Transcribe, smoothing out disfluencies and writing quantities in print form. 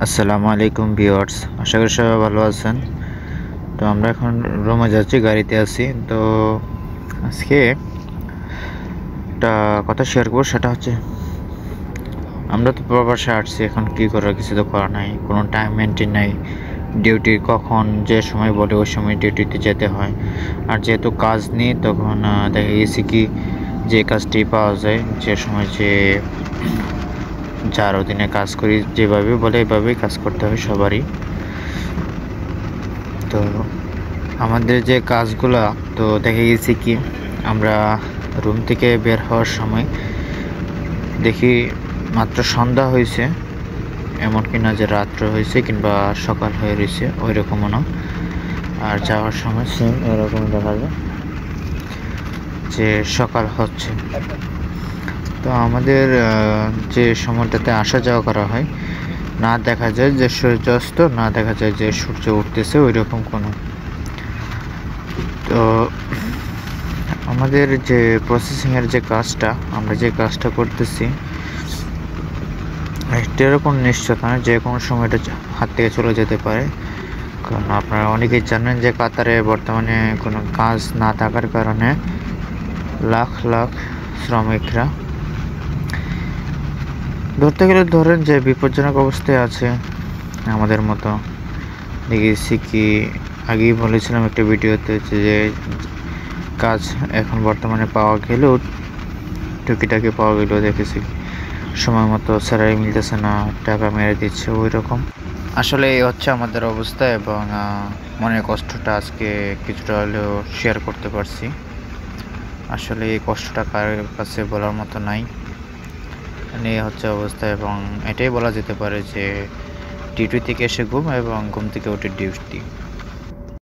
আসসালামু আলাইকুম ভিউয়ার্স, আশা করি সবাই ভালো আছেন। তো আমরা এখন রুমে যাচ্ছি, গাড়িতে আছি। তো আজকে একটা কথা শেয়ার করবো, সেটা হচ্ছে আমরা তো প্রবাসে আসছি, এখন কী করার, কিছু তো করা নাই, কোনো টাইম মেনটেন নাই। ডিউটি কখন যে সময় বলে ওই সময় ডিউটিতে যেতে হয়। আর যেহেতু কাজ নেই, তখন দেখা গেছে কি যে কাজটি পাওয়া যায়, যে সময় যে যার অধীনে কাজ করি, যেভাবে বলে এভাবেই কাজ করতে হয় সবারই। তো আমাদের যে কাজগুলা, তো দেখা গেছে কি আমরা রুম থেকে বের হওয়ার সময় দেখি মাত্র সন্ধ্যা হয়েছে, এমনকি না যে রাত্র হয়েছে কিংবা সকাল হয়ে রয়েছে, ওই রকমও না। আর যাওয়ার সময় সেম এরকম দেখা যায় যে সকাল হচ্ছে। তো আমাদের যে সময়টাতে আসা যাওয়া করা হয়, না দেখা যায় যে সূর্যাস্ত, না দেখা যায় যে সূর্য উঠতেছে, ওই রকম কোনো। তো আমাদের যে প্রসেসিংয়ের যে কাজটা, আমরা যে কাজটা করতেছি, এটারও কোনো নিশ্চয়তা নয়, যে কোনো সময় এটা হাত থেকে চলে যেতে পারে। কারণ আপনারা অনেকেই জানেন যে কাতারে বর্তমানে কোনো কাজ না থাকার কারণে লাখ লাখ শ্রমিকরা, ধরতে গেলে ধরেন যে বিপজ্জনক অবস্থায় আছে আমাদের মতো। দেখেছি কি আগেই বলেছিলাম একটা ভিডিওতে যে কাজ এখন বর্তমানে পাওয়া গেলেও, টুকিটাকি পাওয়া গেলেও দেখেছি সময় মতো স্যালারি মিলতেছে না, টাকা মেরে দিচ্ছে, ওই রকম। আসলে এই হচ্ছে আমাদের অবস্থা, এবং মনের কষ্টটা আজকে কিছুটা হলেও শেয়ার করতে পারছি। আসলে এই কষ্টটা কার কাছে বলার মতো নাই। এই হচ্ছে অবস্থা, এবং এটাই বলা যেতে পারে যে ডিউটি থেকে এসে ঘুম, এবং ঘুম থেকে উঠে ডিউটি।